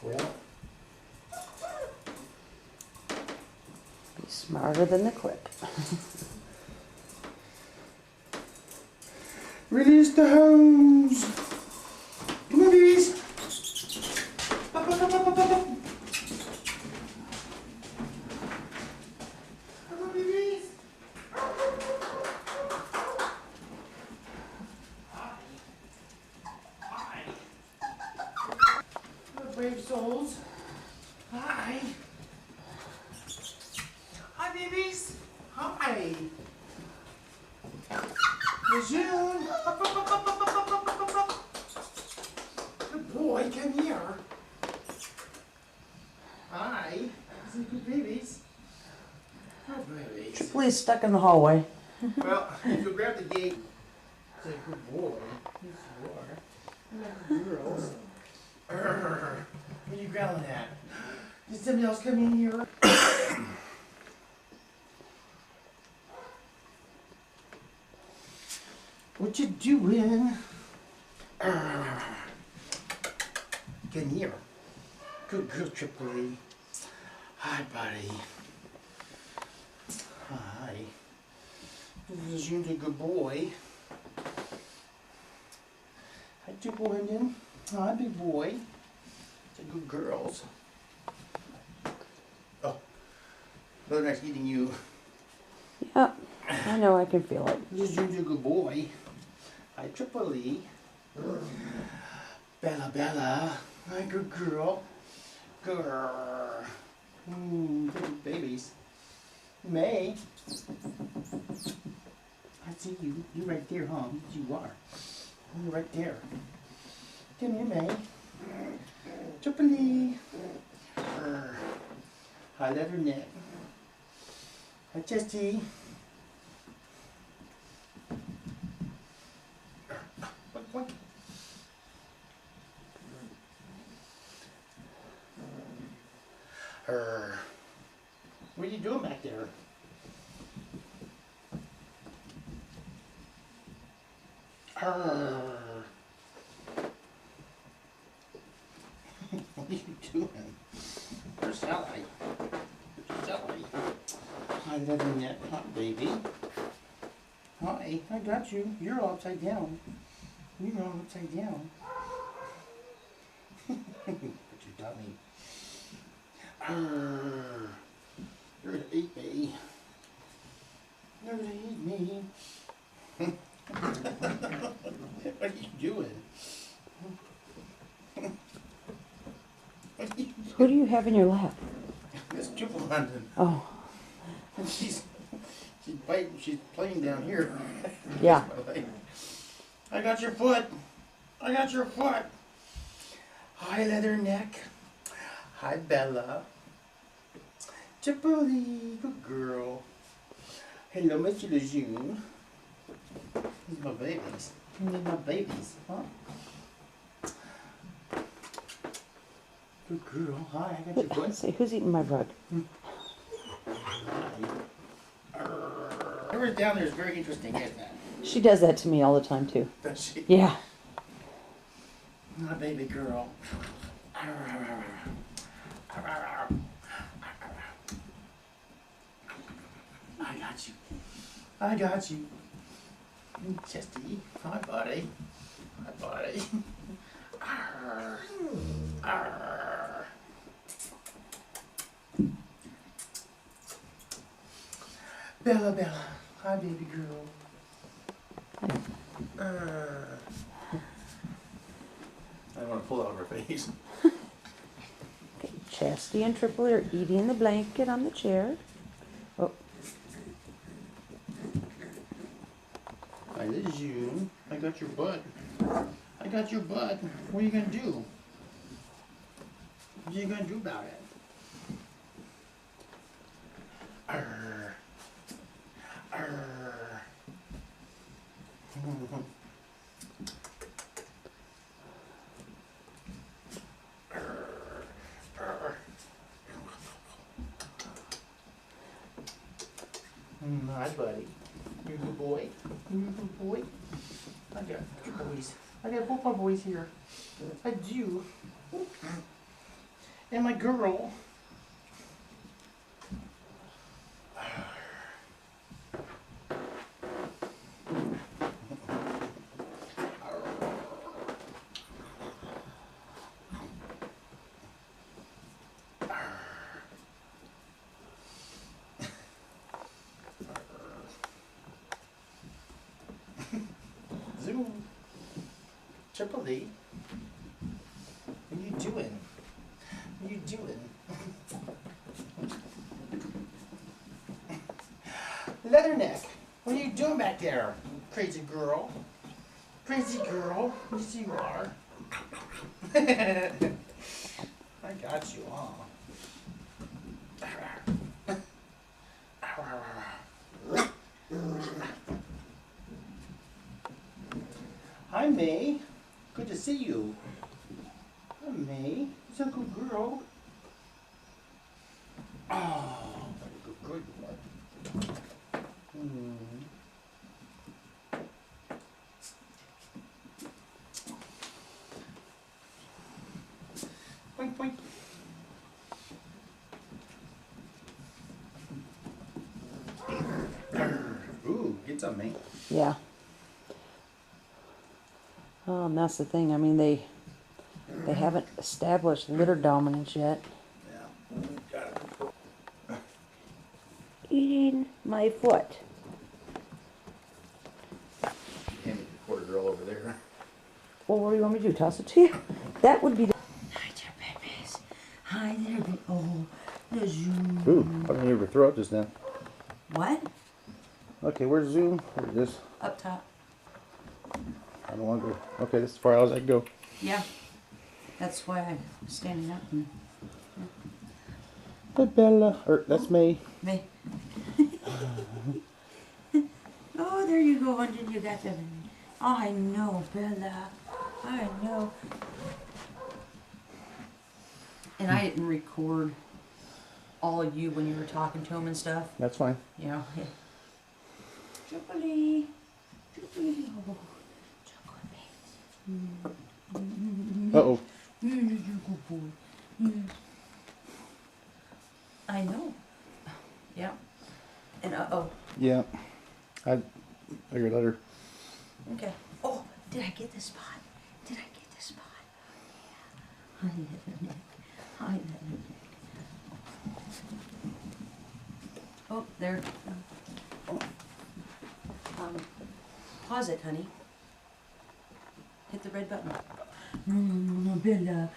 Well, Be smarter than the clip. release the hose. Come on, babies. Up, up, up, up, up, up. Come on, babies. Hi. Hi. Hello, brave souls. Hi. Hi, babies. Hi. Lejeune. Up, up, up, up, up, up, up, up, up, up. Good boy, come here. Hi. Some good babies. Oh, babies. Please stuck in the hallway. Well, if you grab the gate, say good boy. Yes, you are. Like girls. What are you growling at? Did somebody else come in here? What you doing? Come here. Good girl, Tripoli. Hi, buddy. Hi. This is usually a good boy. Hi, Chip Wyndham. Hi, big boy. They're good girls. Oh, Mother Nice eating you. Yep. I know I can feel it. This is usually a good boy. Hi, Tripoli. Bella, Bella. Hi, good girl. Girl. Good babies. May. I see you. You're right there, huh? Yes, you are. You're right there. Come here, May. Tripoli. Hi, leather neck. Hi, Chesty. Boink, boink. What are you doing back there? What are you doing? Where's Sally? Where's Sally? Hi, leather neck, hot baby. Hi, I got you. You're all upside down. You're all upside down. Put your tummy. You're gonna eat me. You're gonna eat me. What are you doing? What are you doing? Who do you have in your lap? Miss Triple London. Oh, And she's biting, she's playing down here. yeah. I got your foot. I got your foot. Hi, leather neck. Hi, Bella. Tripoli, good girl. Hello, Mr. Lejeune. These are my babies. These are my babies, huh? Good girl. Hi, I got your foot. Say, who's eating my rug? Whoever's down there is very interesting, isn't it? She does that to me all the time too. Does she? Yeah. My baby girl. I got you. I got you. Chesty. Hi, buddy. Hi, buddy. Arr. Arr. Bella, Bella. Hi, baby girl. Arr. I don't want to pull out of her face. Okay, Chastity and Tripoli are eating the blanket on the chair. Oh, Hi, this is you. I got your butt. I got your butt. What are you gonna do? What are you gonna do about it? Arr. Arr. Hi, buddy. You're a good boy. You're a good boy. I got two boys. I got both my boys here. I do. And my girl. Zoom. Triple D. What are you doing? What are you doing? Leatherneck. What are you doing back there? Crazy girl. Crazy girl. Yes, you are. I got you, huh? Hi, May. Good to see you. Hi, May. You're a good girl. Oh, what a good girl you are. Boink, boink. Ooh, get some, May. Yeah. And that's the thing. I mean, they haven't established litter dominance yet. Yeah. Got it. Eating my foot. Hand me the quarter girl over there. Well, what do you want me to do? Toss it to you? That would be the... Hi there, babies. Hi there, baby. Oh, the Zoom. Ooh, I didn't even throw up just now. What? Okay, where's Zoom? There it is. Up top. I don't want to go. Okay, this is as far as I can go. Yeah. That's why I'm standing up. And... Hey, Bella. That's me. Me. Oh, there you go, Hunter. You got them. Oh, I know, Bella. I know. And I didn't record all of you when you were talking to him and stuff. That's fine. You know. Chocolate. Chocolate. Oh, chocolate. Uh-oh. You're a good boy. I know. Yeah. And uh-oh. Yeah. I figured let her. Okay. Oh, did I get the spot? Did I get the spot? Yeah. Hi, Leatherneck. Hi, Leatherneck. Oh, there. Pause it, honey. Hit the red button. No, Bella.